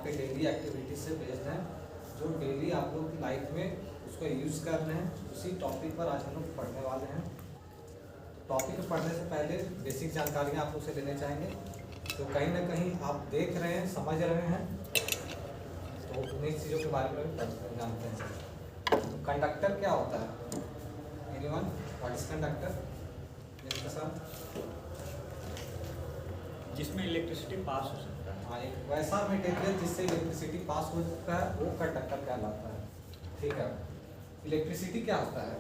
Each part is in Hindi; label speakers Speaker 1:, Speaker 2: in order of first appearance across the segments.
Speaker 1: आपके डेली एक्टिविटीज से बेस्ड हैं, जो डेली आप लोग की लाइफ में उसको यूज़ कर रहे हैं। उसी टॉपिक पर आज हम लोग पढ़ने वाले हैं। टॉपिक पर पढ़ने से पहले बेसिक जानकारियाँ आप लोग से लेने चाहेंगे, तो कहीं ना कहीं आप देख रहे हैं, समझ रहे हैं, तो उन्हीं चीज़ों के बारे में भी जानते हैं। तो कंडक्टर क्या होता है? Anyone, what is conductor?
Speaker 2: जिसमें इलेक्ट्रिसिटी पास हो सकता है।
Speaker 1: हाँ, एक वैसा मटेरियल जिससे इलेक्ट्रिसिटी पास हो सकता है वो कंडक्टर कहलाता है। ठीक है, इलेक्ट्रिसिटी क्या होता है?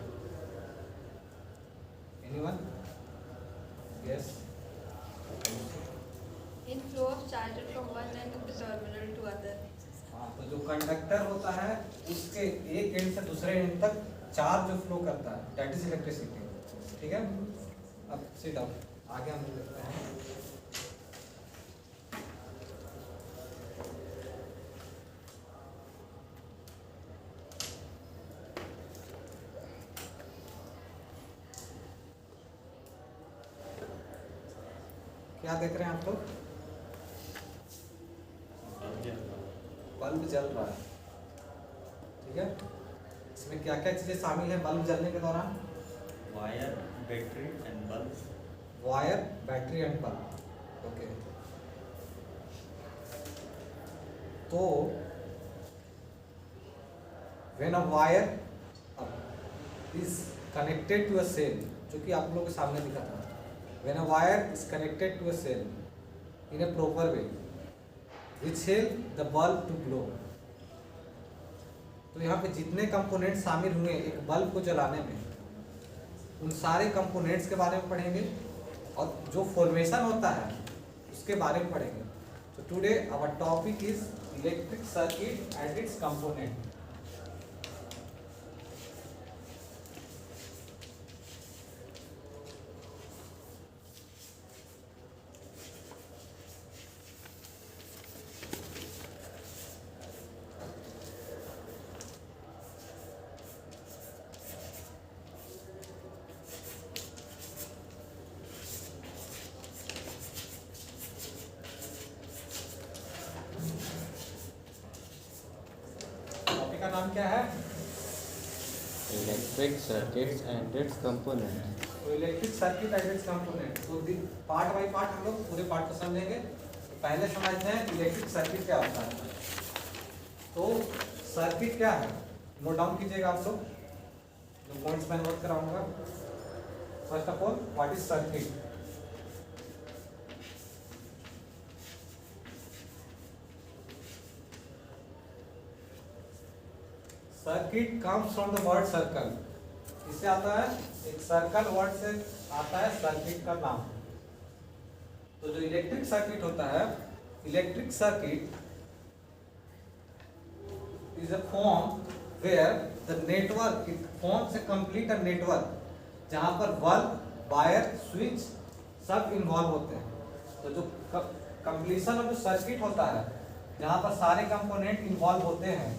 Speaker 1: Anyone? Yes.
Speaker 3: In flow of charge from one end of the terminal to other.
Speaker 1: हाँ, तो जो कंडक्टर होता है उसके एक एंड से दूसरे एंड तक चार्ज जो फ्लो करता है, दैट इज इलेक्ट्रिसिटी। ठीक है, अब सिट डाउन, आगे हम देखते हैं। क्या देख रहे हैं आप लोग? बल्ब जल रहा है। ठीक है, इसमें क्या क्या चीजें शामिल है बल्ब जलने के दौरान?
Speaker 2: Wire, battery and bulb.
Speaker 1: Wire, battery and bulb. Okay, तो when a wire is connected to a cell, जो कि आप लोगों के सामने दिखा था, when a wire is connected to a cell in a proper way which help the bulb to glow। तो यहाँ पे जितने कंपोनेंट शामिल हुए एक बल्ब को जलाने में, उन सारे कंपोनेंट्स के बारे में पढ़ेंगे और जो फॉर्मेशन होता है उसके बारे में पढ़ेंगे। तो today our topic is electric circuit and its component. Topic का नाम क्या है?
Speaker 4: Electric circuits and its component.
Speaker 1: तो electric circuit and its component. तो पार्ट बाय पार्ट हम लोग पूरे पार्ट को समझेंगे। तो पहले समझते हैं इलेक्ट्रिक सर्किट क्या होता है। तो सर्किट क्या है, नोट डाउन कीजिएगा आप लोग, जो पॉइंट्स मैं नोट कराऊंगा। First of all, what is circuit? Circuit comes from the word circle. इससे आता है, एक सर्कल वर्ड से आता है सर्किट का नाम। तो जो इलेक्ट्रिक सर्किट होता है, electric circuit is a form where the network, it forms a complete a network जहां पर बल्ब, वायर, स्विच सब इन्वॉल्व होते हैं। तो जो कंप्लीशन ऑफ द सर्किट होता है, जहां पर सारे कंपोनेंट इन्वॉल्व होते हैं,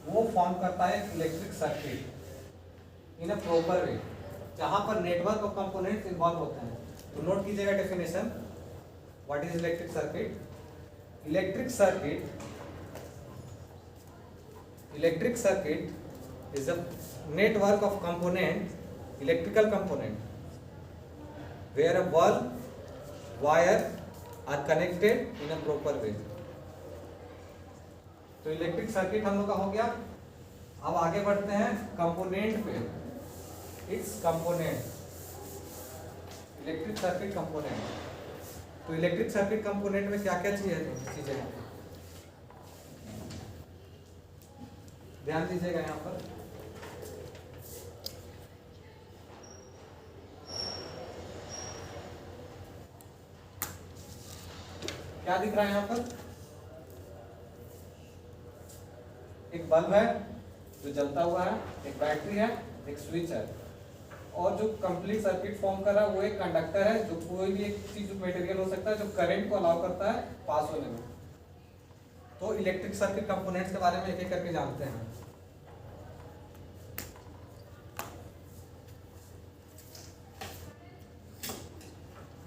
Speaker 1: वो फॉर्म करता है electric circuit in a proper वे, जहां पर नेटवर्क ऑफ कंपोनेंट्स इन्वॉल्व होते हैं। तो नोट कीजिएगा definition, what is electric circuit? Electric circuit is a network of component, electrical component, where a bulb, wire are connected in a proper way. तो इलेक्ट्रिक सर्किट हम लोग का हो गया। अब आगे बढ़ते हैं कंपोनेंट पे। It's component, electric circuit component. तो इलेक्ट्रिक सर्किट कंपोनेंट में क्या क्या चीजें हैं, ध्यान दीजिएगा यहाँ पर। क्या दिख रहा है यहाँ पर? एक बल्ब है जो जलता हुआ है, एक बैटरी है, एक स्विच है, और जो कंप्लीट सर्किट फॉर्म कर रहा है वो एक कंडक्टर है, जो कोई भी एक चीज मटेरियल हो सकता है जो करंट को अलाउ करता है पास होने में। तो इलेक्ट्रिक सर्किट कंपोनेंट्स के बारे में एक एक करके जानते हैं।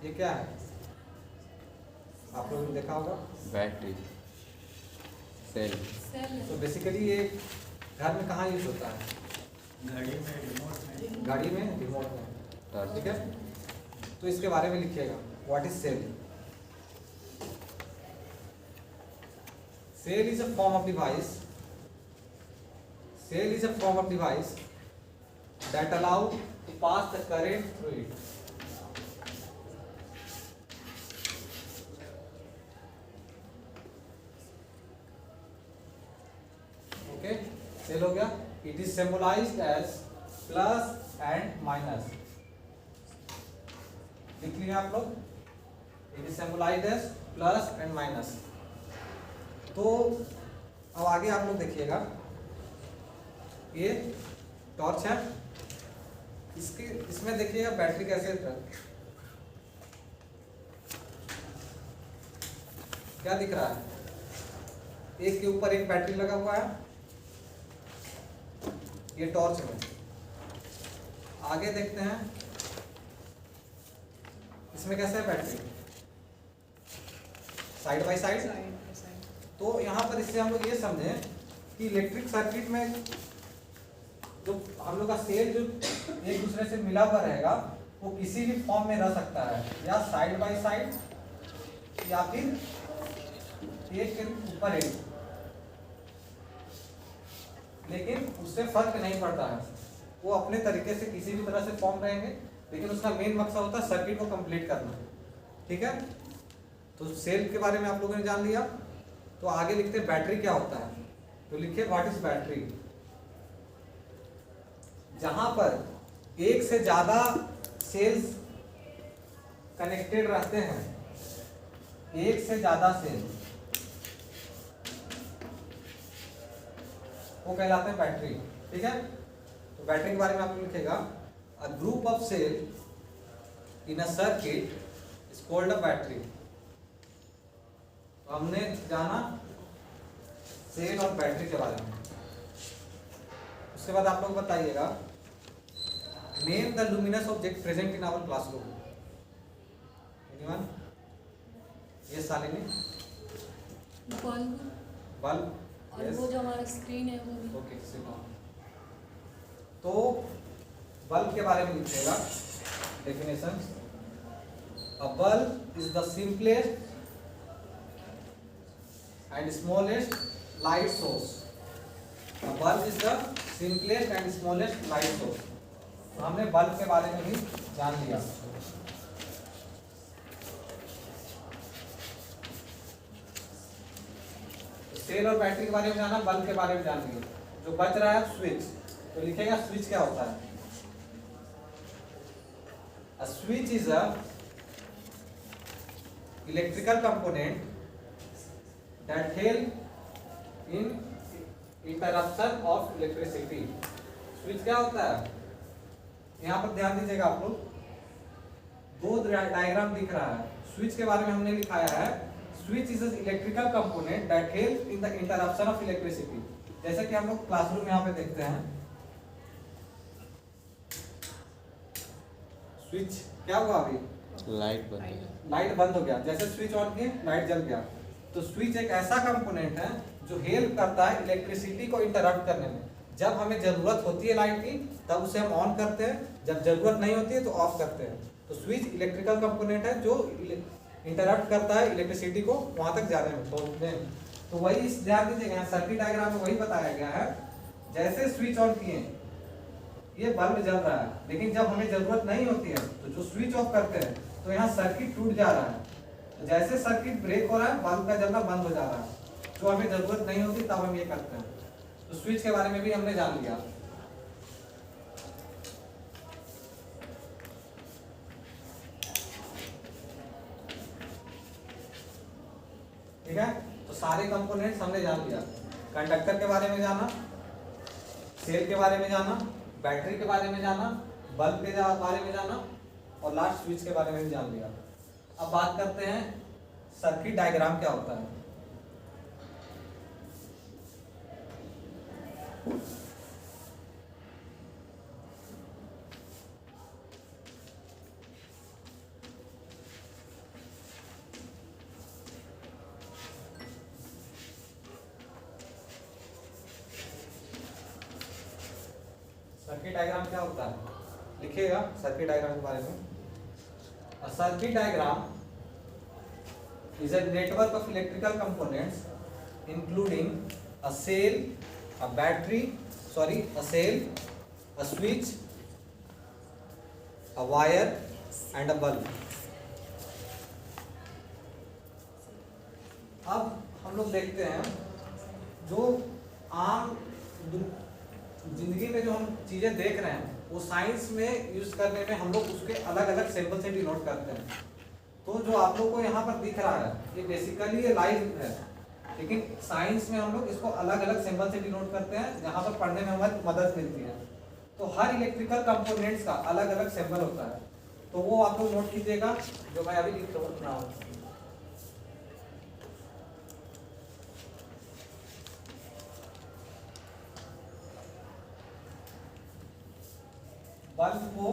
Speaker 1: ये क्या है, आप लोगों ने देखा होगा?
Speaker 4: बैटरी। Cell.
Speaker 1: तो बेसिकली ये घर में कहाँ यूज होता है?
Speaker 2: घड़ी में, रिमोट में।
Speaker 1: गाड़ी में, रिमोट में,
Speaker 4: Torch.
Speaker 1: ठीक है। तो इसके बारे में लिखिएगा, what is cell? Cell is a form of device, cell is a form of device that allow to pass the current through it. Okay, cell हो गया। It is symbolized as plus and minus. लिख लिया आप लोग, It is symbolized as plus and minus. तो अब आगे आप लोग देखिएगा, ये टॉर्च है, इसके इसमें देखिएगा बैटरी कैसे क्या दिख रहा है, एक के ऊपर एक बैटरी लगा हुआ है, ये टॉर्च में। आगे देखते हैं इसमें कैसे है बैटरी, साइड बाय साइड। तो यहाँ पर इससे हम लोग ये समझें कि इलेक्ट्रिक सर्किट में जो हम लोग का सेल जो एक दूसरे से मिला हुआ रहेगा वो किसी भी फॉर्म में रह सकता है, या साइड बाय साइड या फिर एक के ऊपर एक, लेकिन उससे फर्क नहीं पड़ता है, वो अपने तरीके से किसी भी तरह से फॉर्म रहेंगे, लेकिन उसका मेन मकसद होता है सर्किट को कंप्लीट करना। ठीक है, तो सेल के बारे में आप लोगों ने जान लिया। तो आगे लिखते हैं बैटरी क्या होता है, तो लिखिए व्हाट इज बैटरी। जहां पर एक से ज्यादा सेल्स कनेक्टेड रहते हैं, एक से ज्यादा सेल, वो कहलाते हैं बैटरी। ठीक है, तो बैटरी के बारे में आप लिखेगा a group of cell in a circuit is called a battery. तो हमने जाना सेल और बैटरी के बारे में। उसके बाद आप लोग बताइएगा name the luminous object present in our classroom. Anyone? ये शालिनी?
Speaker 5: बल्ब
Speaker 1: बल्ब,
Speaker 5: और वो जो हमारा स्क्रीन है वो भी।
Speaker 1: ओके, तो बल्ब के बारे में लिखिएगा definition. A bulb is the simplest and smallest light source. A bulb is the simplest and smallest light source. तो हमने बल्ब के बारे में भी जान लिया। सेल और बैटरी के बारे में जाना, बल्ब के बारे में जान लिया। जो बच रहा है स्विच, तो लिखेगा स्विच क्या होता है। A switch is a electrical component that help in interruption of electricity. Switch क्या होता है, यहाँ पर ध्यान दीजिएगा आप लोग, दो डायग्राम दिख रहा है। स्विच के बारे में हमने लिखाया है switch is an electrical component that help in the interruption of electricity। जैसे कि हम लोग क्लासरूम यहाँ पे देखते हैं, स्विच क्या हुआ, अभी
Speaker 4: लाइट बंद हो गया।
Speaker 1: लाइट बंद हो गया, जैसे स्विच ऑन किए लाइट जल गया। तो स्विच एक ऐसा कंपोनेंट है जो हेल्प करता है इलेक्ट्रिसिटी को इंटरप्ट करने में। जब हमें जरूरत होती है लाइट की तब उसे हम ऑन करते हैं, जब जरूरत नहीं होती है तो ऑफ करते हैं। तो स्विच इलेक्ट्रिकल कंपोनेंट है जो इंटरप्ट करता है इलेक्ट्रिसिटी को वहां तक जाने में, पहुंचने में। तो वही ध्यान दीजिएगा, सर्किट डायग्राम में वही बताया गया है। जैसे स्विच ऑन किए ये बल्ब जल रहा है, लेकिन जब हमें जरूरत नहीं होती है तो जो स्विच ऑफ करते हैं तो यहाँ सर्किट टूट जा रहा है। तो जैसे सर्किट ब्रेक हो रहा है बल्ब का जलना बंद हो जा रहा है। जो हमें जरूरत नहीं होती तब हम ये करते हैं। तो स्विच के बारे में भी हमने जान लिया। ठीक है, तो सारे कंपोनेंट्स हमने जान लिया। कंडक्टर के बारे में जाना, सेल के बारे में जाना, बैटरी के बारे में जाना, बल्ब के बारे में जाना, और लास्ट स्विच के बारे में भी जान लिया। अब बात करते हैं सर्किट डायग्राम क्या होता है। सर्किट डायग्राम क्या होता है, लिखिएगा सर्किट डायग्राम के बारे में। A circuit diagram is a network of electrical components including a cell, a battery, a cell, a switch, a wire and a bulb. अब हम लोग देखते हैं जो आम जिंदगी में जो हम चीजें देख रहे हैं वो साइंस में यूज करने में हम लोग उसके अलग अलग सिंबल से डिनोट करते हैं। तो जो आप लोग को यहाँ पर दिख रहा है ये बेसिकली ये लाइव है, लेकिन साइंस में हम लोग इसको अलग अलग सिंबल से डिनोट करते हैं जहाँ पर पढ़ने में हमारी मदद मिलती है। तो हर इलेक्ट्रिकल कंपोनेंट्स का अलग अलग सिंबल होता है, तो वो आप लोग नोट कीजिएगा जो मैं अभी लिख रहा हूँ। बल्ब को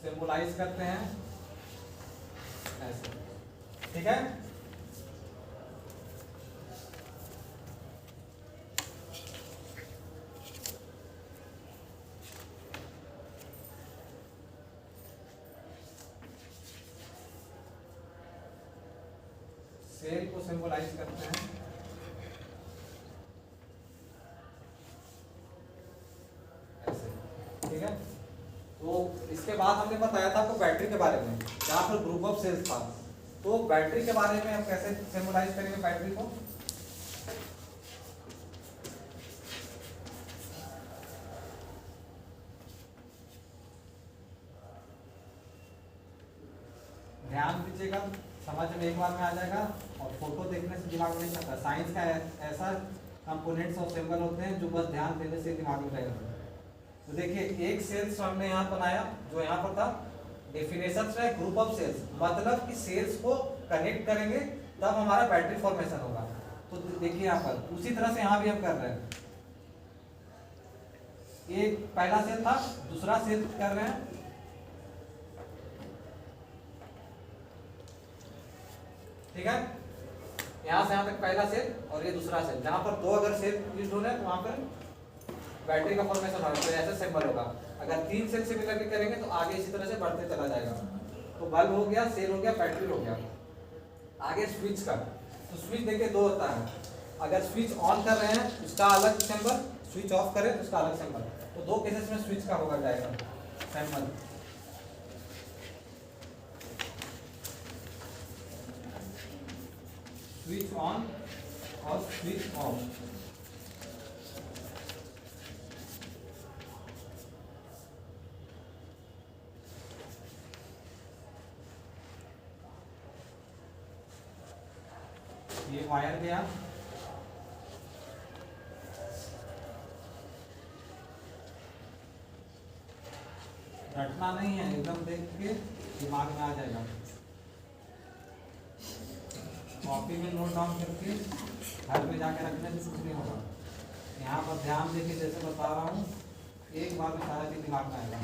Speaker 1: सिंबलाइज करते हैं ऐसे, ठीक है। सेल को सिंबलाइज करते हैं ऐसे, ठीक है। तो इसके बाद हमने बताया था आपको बैटरी के बारे में, जहाँ पर ग्रुप ऑफ सेल्स था। तो बैटरी के बारे में हम कैसे सिंबलाइज करेंगे बैटरी को, ध्यान दीजिएगा, समझ में एक बार में आ जाएगा और फोटो देखने से दिमाग में नहीं चलता। साइंस का ऐसा कंपोनेंट्स और सिंबल होते हैं जो बस ध्यान देने से दिमाग में रहेगा। तो देखिए एक सेल्स हमने यहाँ बनाया जो यहाँ पर था, डेफिनेशन है ग्रुप ऑफ सेल्स, मतलब कि सेल्स को कनेक्ट करेंगे तब हमारा बैटरी फॉर्मेशन होगा। तो देखिए यहाँ पर उसी तरह से यहाँ भी हम कर रहे हैं, एक पहला सेल था दूसरा सेल कर रहे हैं, ठीक है। यहाँ से यहाँ तक पहला सेल और ये दूसरा सेल, जहाँ पर दो अगर सेल यूज हो रहे हैं तो वहाँ पर बैटरी का फॉर्मेशन होगा, तो ऐसा सिंबल होगा। अगर तीन सेल से मिलकर के करेंगे तो आगे इसी तरह से बढ़ते चला जाएगा। तो बल्ब हो गया, सेल हो गया, बैटरी हो गया। आगे स्विच का, तो स्विच देखिए दो होता है, अगर स्विच ऑन कर रहे हैं उसका अलग सिंबल, स्विच ऑफ करें तो उसका अलग सिंबल। तो दो केसेस में स्विच का होगा जाएगा सिंबल। स्विच ऑन और स्विच ऑफ। ये वायर गया, रटना नहीं है, एकदम देख के दिमाग में आ जाएगा। कॉपी में नोट डाउन करके घर में जाके रखने से कुछ नहीं होगा। यहाँ पर ध्यान देके जैसे बता रहा हूँ एक बार में सारा चीज दिमाग में आएगा।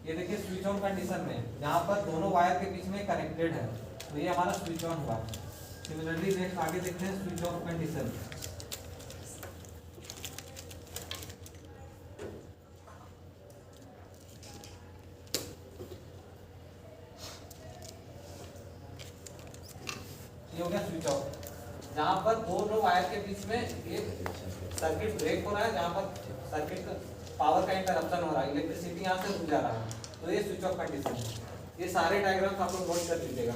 Speaker 1: ये देखिए स्विच ऑन कंडीशन में जहाँ पर दोनों वायर के बीच में कनेक्टेड है तो ये हमारा स्विच ऑन हुआ। सिमिलरली नेक्स्ट आगे देखते हैं स्विच ऑफ कंडीशन। ये हो गया स्विच ऑफ, जहाँ पर दोनों वायर के बीच में एक सर्किट ब्रेक हो रहा है, जहाँ पर सर्किट पावर का इंटरप्शन हो रहा है, इलेक्ट्रिसिटी यहाँ से रुक जा रहा है, तो ये स्विच ऑफ कंडीशन है। ये सारे डायग्राम्स आप लोग नोट कर लीजिएगा।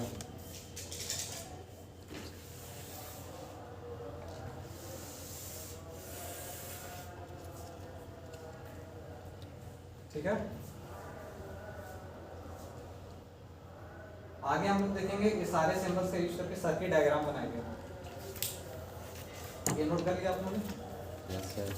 Speaker 1: ठीक है, आगे हम लोग देखेंगे ये सारे सिंबल्स का यूज करके सर्किट डायग्राम बनाएंगे। ये नोट कर लिया आप लोगों ने?
Speaker 4: Yes sir.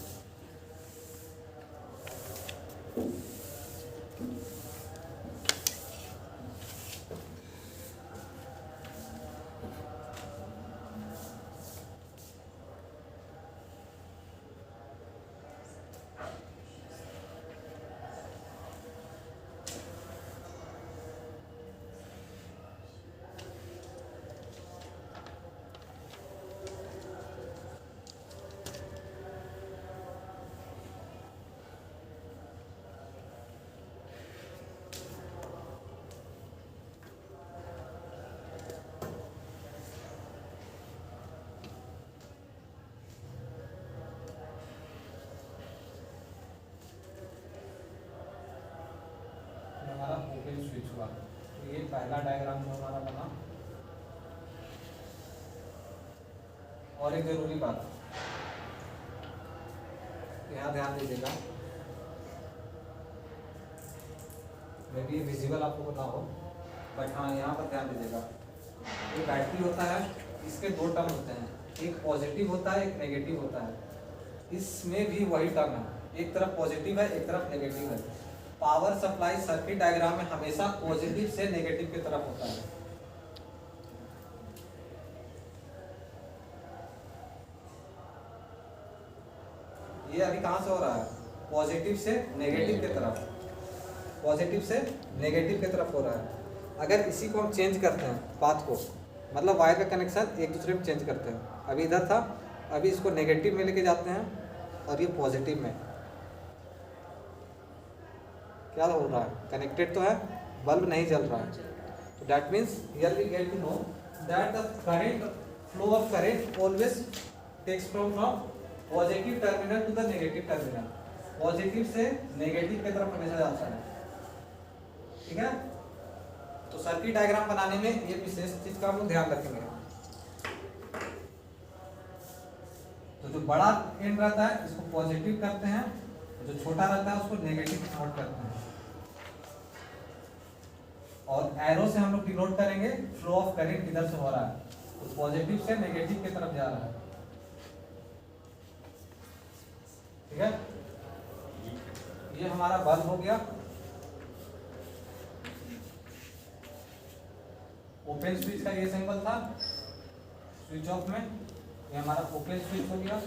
Speaker 1: और एक जरूरी बात यहाँ ध्यान दीजिएगा, मे बी विजिबल आपको पता हो, बट हाँ यहाँ पर ध्यान दीजिएगा। ये बैटरी होता है, इसके दो टर्म होते हैं, एक पॉजिटिव होता है, एक नेगेटिव होता है। इसमें भी वही टर्म है, एक तरफ पॉजिटिव है, एक तरफ नेगेटिव है। पावर सप्लाई सर्किट डायग्राम में हमेशा पॉजिटिव से नेगेटिव की तरफ होता है। ये अभी कहाँ से हो रहा है? पॉजिटिव से नेगेटिव की तरफ, पॉजिटिव से नेगेटिव की तरफ हो रहा है। अगर इसी को हम चेंज करते हैं, पाथ को, मतलब वायर का कनेक्शन एक दूसरे में चेंज करते हैं, अभी इधर था, अभी इसको नेगेटिव में लेके जाते हैं और ये पॉजिटिव में, क्या हो रहा है? कनेक्टेड तो है, बल्ब नहीं जल रहा है। तो that means here we get to know that the current flow of current always takes from positive terminal to the negative terminal. Positive से नेगेटिव की तरफ हमेशा जाता है, ठीक है। तो सर्किट डायग्राम बनाने में ये विशेष चीज का हम लोग ध्यान रखेंगे। तो जो बड़ा एंड रहता है इसको पॉजिटिव करते हैं, जो छोटा रहता है उसको नेगेटिव डिनोट करते हैं, और एरो से हम लोग डिनोट करेंगे फ्लो ऑफ करंट किधर से हो रहा है। तो पॉजिटिव से नेगेटिव की तरफ जा रहा है, ठीक है। ये हमारा बल्ब हो गया। ओपन स्विच का ये सिंबल था स्विच ऑफ में, ये हमारा ओपन स्विच हो गया।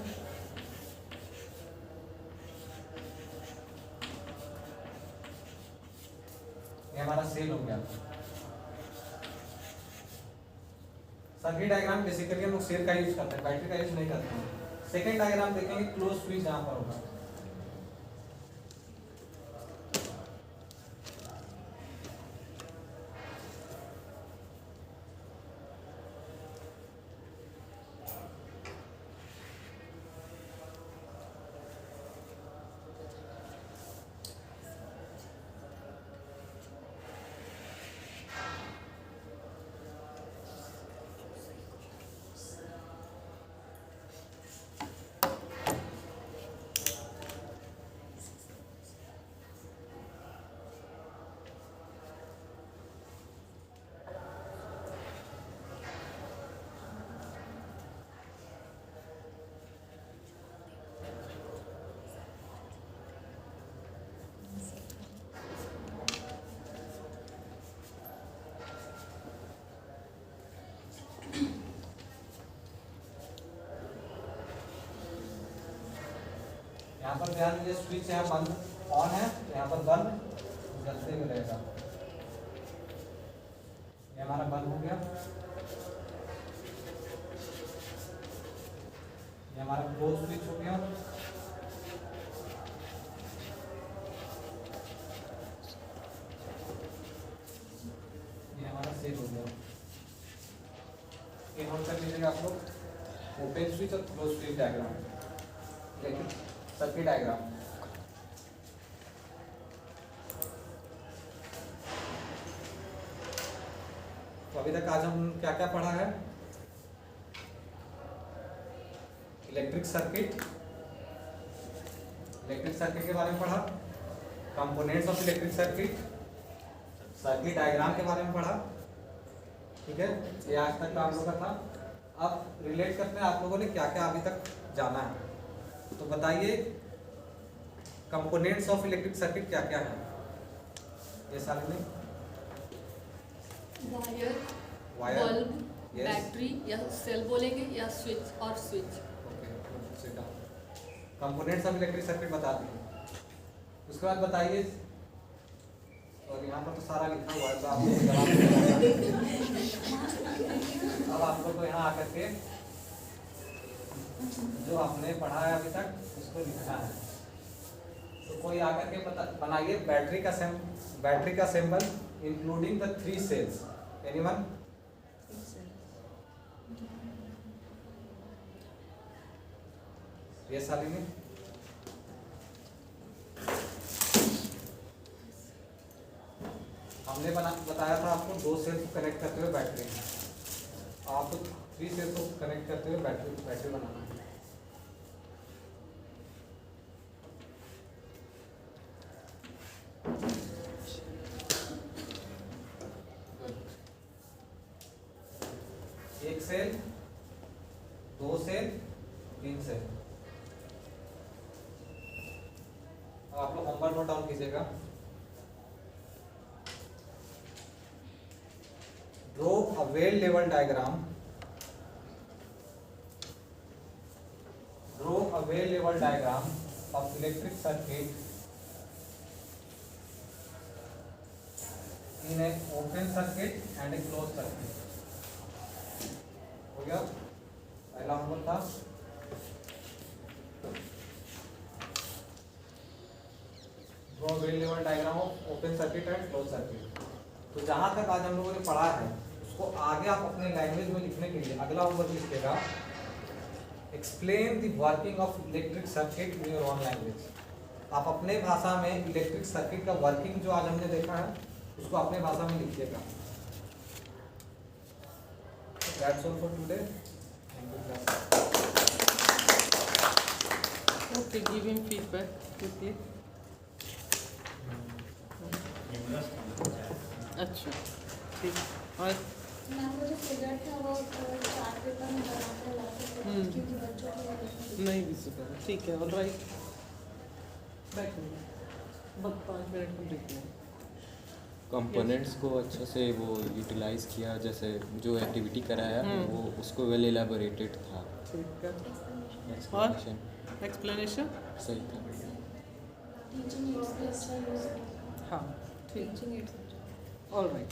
Speaker 1: ये हमारा सेल हो गया। सर्किट डायग्राम बेसिकली हम लोग सेल का यूज करते हैं, बैटरी का यूज नहीं करते हैं। सेकेंड डायग्राम देखेंगे, क्लोज स्विच जहां पर होगा। यहाँ पर ध्यान दीजिए, स्विच यहाँ बंद ऑन है, यहाँ पर बंद जलते हुए रहेगा। ये हमारा बंद हो गया। ये हमारा क्लोज स्विच हो गया। ये हमारा सेव हो गया। ये नोट कर लीजिएगा आप लोग, ओपन स्विच और क्लोज स्विच डायग्राम, लेकिन सर्किट डायग्राम। तो अभी तक आज हम क्या क्या पढ़ा है? इलेक्ट्रिक सर्किट के बारे में पढ़ा, components of electric circuit, circuit diagram के बारे में पढ़ा, ठीक है। ये आज तक का आप लोगों का था। अब रिलेट करते हैं आप लोगों ने क्या क्या अभी तक जाना है। तो बताइए कंपोनेंट्स ऑफ इलेक्ट्रिक सर्किट क्या क्या है? ये सारे में
Speaker 5: wire,
Speaker 1: wire,
Speaker 5: bulb,
Speaker 1: yes,
Speaker 5: battery या सेल बोलेंगे, या स्विच और switch.
Speaker 1: Components of electric circuit बता दिए। उसके बाद बताइए, और यहाँ पर तो सारा लिखा हुआ है तो आप अब आप लोग को यहाँ आकर के जो आपने पढ़ा है अभी तक उसको लिखना है। तो कोई आकर के बनाइए बैटरी का symbol including the 3 cells. Anyone? ये सारी हमने बताया था आपको 2 सेल्स को कनेक्ट करते हुए बैटरी। आप 3 सेल को कनेक्ट करते हुए बैटरी बनाना है। एक सेल, 2 सेल, 3 सेल। अब आप लोग होमवर्क नोट डाउन कीजिएगा। Draw a well level diagram. Draw a well level diagram of electric circuit in A open circuit and A close circuit. हो गया, पहला होमवर्क था। Draw well level diagram of open circuit and close circuit. तो जहां तक आज हम लोगों ने पढ़ा है उसको आगे आप अपने लैंग्वेज में लिखने के लिए अगला होमवर्क लिखिएगा, explain the working of electric circuit in your own language. आप अपने भाषा में इलेक्ट्रिक सर्किट का वर्किंग जो आज हमने देखा है उसको अपने भाषा में लिखिएगा। That's all for today. Thank you, class.
Speaker 6: Okay, give him feedback quickly. अच्छा, ठीक। और
Speaker 3: मैम वो जो फिगर था वो चार्ट पेपर में बना के ला सकते हैं क्योंकि बच्चों को
Speaker 6: नहीं विजिबल, ठीक है, ऑलराइट। बैक बस 5 मिनट हम देखते हैं।
Speaker 4: कंपोनेंट्स को अच्छे से वो यूटिलाइज किया, जैसे जो एक्टिविटी कराया वो उसको वेल एलाबोरेटेड था।
Speaker 6: ठीक है,
Speaker 4: एक्सप्लेनेशन
Speaker 6: एक्सप्लेनेशन
Speaker 4: सही था।
Speaker 3: टीचिंग एड्स भी अच्छा यूज है।
Speaker 6: हाँ, ठीक,
Speaker 3: टीचिंग एड्स
Speaker 6: ऑलराइट।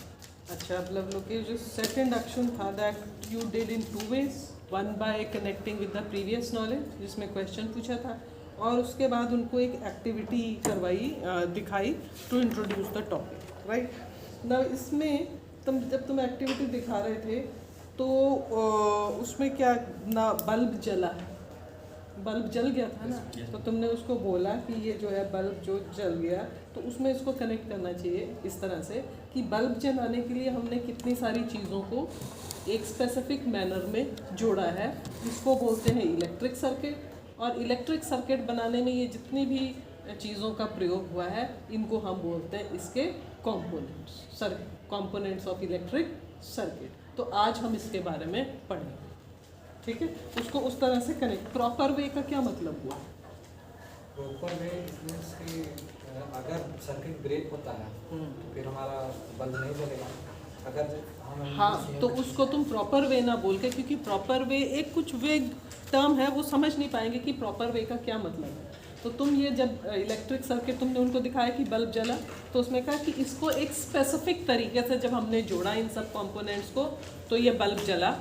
Speaker 6: अच्छा, अब लोग के जो सेकंड एक्शन था that you did in 2 ways, one by connecting with the previous knowledge जिसमें क्वेश्चन पूछा था, और उसके बाद उनको एक एक्टिविटी करवाई, दिखाई to introduce the topic, right. ना इसमें जब तुम एक्टिविटी दिखा रहे थे तो उसमें क्या ना बल्ब जल गया था ना, तो तुमने उसको बोला कि ये जो है बल्ब जो जल गया, तो उसमें इसको कनेक्ट करना चाहिए इस तरह से कि बल्ब जलाने के लिए हमने कितनी सारी चीज़ों को एक स्पेसिफिक मैनर में जोड़ा है, इसको बोलते हैं इलेक्ट्रिक सर्किट। और इलेक्ट्रिक सर्किट बनाने में ये जितनी भी चीज़ों का प्रयोग हुआ है इनको हम बोलते हैं इसके कंपोनेंट्स ऑफ इलेक्ट्रिक सर्किट। तो आज हम इसके बारे में पढ़ेंगे, ठीक है। उसको उस तरह से कनेक्ट, प्रॉपर वे का क्या मतलब हुआ?
Speaker 1: प्रॉपर वे मींस कि अगर सर्किट ब्रेक होता है तो फिर हमारा बल्ब नहीं जलेगा। अगर हम
Speaker 6: हाँ, तो उसको तुम प्रॉपर वे ना बोल के, क्योंकि प्रॉपर वे एक कुछ वेग टर्म है, वो समझ नहीं पाएंगे कि प्रॉपर वे का क्या मतलब है। तो तुम ये जब इलेक्ट्रिक सर्किट तुमने उनको दिखाया कि बल्ब जला, तो उसमें कहा कि इसको एक स्पेसिफिक तरीके से जब हमने जोड़ा इन सब कंपोनेंट्स को तो ये बल्ब जला।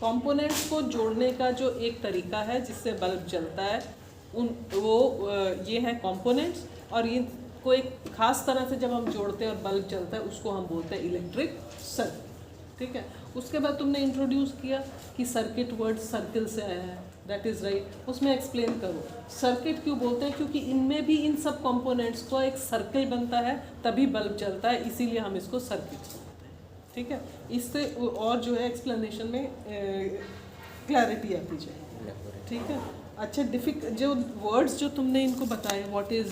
Speaker 6: कंपोनेंट्स को जोड़ने का जो एक तरीका है जिससे बल्ब जलता है ये है कंपोनेंट्स, और इनको एक खास तरह से जब हम जोड़ते हैं और बल्ब जलता है उसको हम बोलते हैं इलेक्ट्रिक सर्किट, ठीक है। उसके बाद तुमने इंट्रोड्यूस किया कि सर्किट वर्ड सर्किल से आया है, दैट इज़ राइट। उसमें एक्सप्लेन करो सर्किट क्यों बोलते हैं, क्योंकि इनमें भी इन सब कंपोनेंट्स का एक सर्किल बनता है तभी बल्ब जलता है, इसीलिए हम इसको सर्किट बोलते हैं, ठीक है। इससे और जो है एक्सप्लेनेशन में क्लैरिटी आती चाहिए, ठीक है। अच्छा, जो वर्ड्स जो तुमने इनको बताए, what is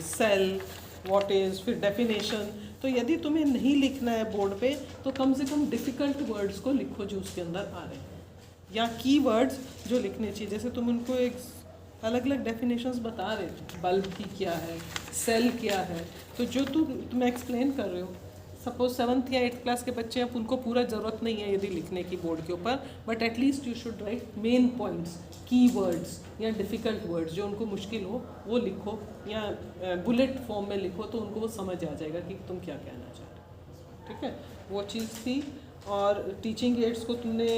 Speaker 6: cell, what is, फिर डेफिनेशन, तो यदि तुम्हें नहीं लिखना है बोर्ड पे तो कम से कम डिफ़िकल्ट वर्ड्स को लिखो जो उसके अंदर आ रहे हैं, या की वर्ड्स जो लिखने चाहिए। जैसे तुम उनको एक अलग अलग डेफिनेशंस बता रहे थे, बल्ब की क्या है, सेल क्या है, तो जो तुम एक्सप्लेन कर रहे हो, सपोज 7th या 8th क्लास के बच्चे हैं, उनको पूरा ज़रूरत नहीं है यदि लिखने की बोर्ड के ऊपर, but at least you should write main points, की वर्ड्स या डिफ़िकल्ट वर्ड्स जो उनको मुश्किल हो वो लिखो, या बुलेट फॉर्म में लिखो, तो उनको वो समझ आ जाएगा कि तुम क्या कहना चाहते हो, ठीक है। वो चीज़ थी। और टीचिंग एड्स को तुमने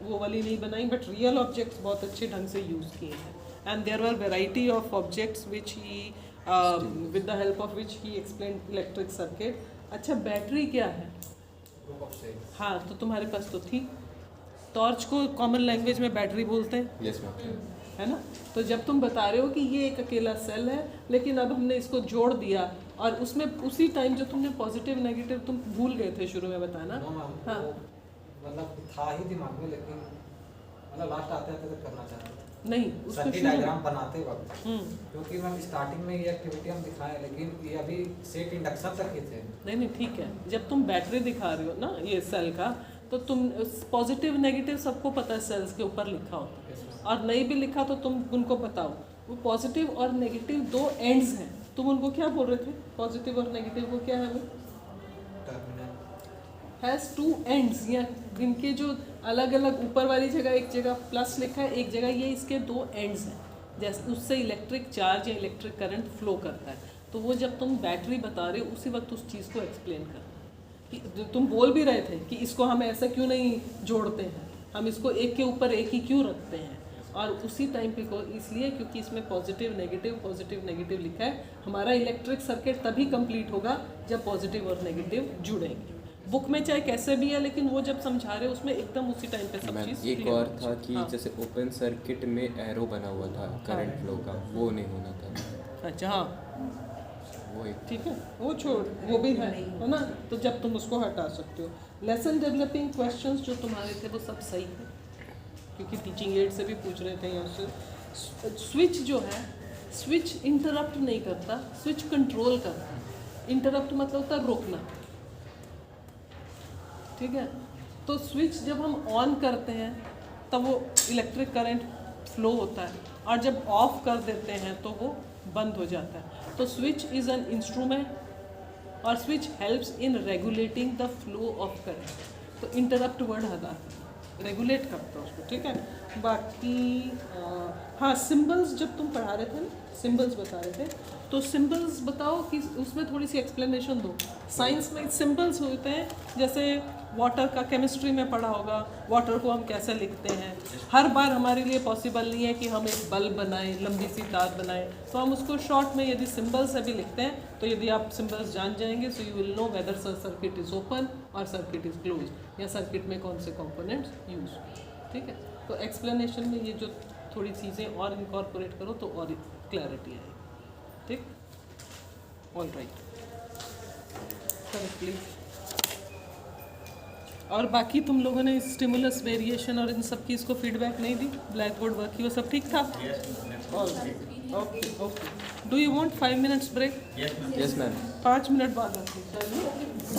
Speaker 6: वो वाली नहीं बनाई, बट रियल ऑब्जेक्ट्स बहुत अच्छे ढंग से यूज़ किए हैं, and there were variety of objects which he with the help of which he explain electric circuit. अच्छा, बैटरी क्या है? हाँ, तो तुम्हारे पास तो थी। टॉर्च को कॉमन लैंग्वेज में बैटरी बोलते हैं,
Speaker 4: यस मैम,
Speaker 6: है ना। तो जब तुम बता रहे हो कि ये एक अकेला सेल है, लेकिन अब हमने इसको जोड़ दिया, और उसमें उसी टाइम जो तुमने पॉजिटिव नेगेटिव तुम भूल गए थे शुरू में बताना। हाँ,
Speaker 1: मतलब था ही दिमाग में, लेकिन मतलब लास्ट आते आते तक करना चाहते थे
Speaker 6: नहीं उसको
Speaker 1: सर्किट
Speaker 6: शुरू
Speaker 1: डायग्राम बनाते वक्त।
Speaker 6: हम्म,
Speaker 1: क्योंकि मैम स्टार्टिंग में ये एक्टिविटी हम दिखाए, लेकिन ये अभी सेट इंडक्शन तक ही थे।
Speaker 6: नहीं ठीक है, जब तुम बैटरी दिखा रहे हो ना ये सेल का, तो तुम पॉजिटिव नेगेटिव सबको पता है सेल्स के ऊपर लिखा होता है, और नहीं भी लिखा तो तुम उनको बताओ। वो पॉजिटिव और नेगेटिव दो एंड्स हैं, तुम उनको क्या बोल रहे थे? पॉजिटिव और नेगेटिव को क्या है वो?
Speaker 1: टर्मिनल
Speaker 6: हैज़ टू एंड्स, या जिनके जो अलग अलग ऊपर वाली जगह एक जगह प्लस लिखा है, एक जगह ये इसके दो एंड्स हैं, जैसे उससे इलेक्ट्रिक चार्ज या इलेक्ट्रिक करंट फ्लो करता है। तो वो जब तुम बैटरी बता रहे हो उसी वक्त उस चीज़ को एक्सप्लेन करना कि जो तुम बोल भी रहे थे कि इसको हम ऐसा क्यों नहीं जोड़ते हैं, हम इसको एक के ऊपर एक ही क्यों रखते हैं, और उसी टाइम पे को इसलिए क्योंकि इसमें पॉजिटिव नेगेटिव लिखा है। हमारा इलेक्ट्रिक सर्किट तभी कंप्लीट होगा जब पॉजिटिव और नेगेटिव जुड़ेंगे। बुक में चाहे कैसे भी है, लेकिन वो जब समझा रहे उसमें एकदम उसी टाइम पे सब चीज़
Speaker 4: एक
Speaker 6: clear
Speaker 4: और
Speaker 6: होनी
Speaker 4: था
Speaker 6: चाहिए।
Speaker 4: कि
Speaker 6: हाँ।
Speaker 4: जैसे ओपन सर्किट में एरो बना हुआ था करंट फ्लो का, वो नहीं होना था।
Speaker 6: अच्छा हाँ
Speaker 4: वो एक
Speaker 6: ठीक है, वो छोड़, वो भी है ना, तो जब तुम उसको हटा सकते हो। लेसन डेवलपिंग क्वेश्चंस जो तुम्हारे थे वो सब सही है, क्योंकि टीचिंग एड से भी पूछ रहे थे यहाँ से। स्विच जो है, स्विच इंटरप्ट नहीं करता, स्विच कंट्रोल करता है। इंटरप्ट मतलब होता है रोकना, ठीक है। तो स्विच जब हम ऑन करते हैं तब वो इलेक्ट्रिक करंट फ्लो होता है, और जब ऑफ कर देते हैं तो वो बंद हो जाता है। तो स्विच इज़ एन इंस्ट्रूमेंट, और switch helps in regulating the flow of current. तो इंटरप्ट वर्ड हटा रेगुलेट करता है उसको, ठीक है। बाकी हाँ, सिंबल्स जब तुम पढ़ा रहे थे ना, सिंबल्स बता रहे थे, तो सिंबल्स बताओ कि उसमें थोड़ी सी एक्सप्लेनेशन दो। साइंस में सिंबल्स होते हैं, जैसे वाटर का केमिस्ट्री में पढ़ा होगा, वाटर को हम कैसे लिखते हैं। हर बार हमारे लिए पॉसिबल नहीं है कि हम एक बल्ब बनाएं, लंबी सी तार बनाएं, तो हम उसको शॉर्ट में यदि सिंबल से भी लिखते हैं, तो यदि आप सिंबल्स जान जाएंगे so you will know whether circuit is open और सर्किट इज़ क्लोज, या सर्किट में कौन से कंपोनेंट्स यूज, ठीक है। तो एक्सप्लेनेशन में ये जो थोड़ी चीज़ें और इनकॉर्पोरेट करो तो और क्लैरिटी आएगी, ठीक। All right, correctly. और बाकी तुम लोगों ने स्टिमुलस वेरिएशन और इन सब की इसको फीडबैक नहीं दी, ब्लैक बोर्ड वर्क की वो सब ठीक था? All right, okay. Do you want 5 minutes break?
Speaker 4: Yes ma'am.
Speaker 6: 5 minute बाद आते हैं।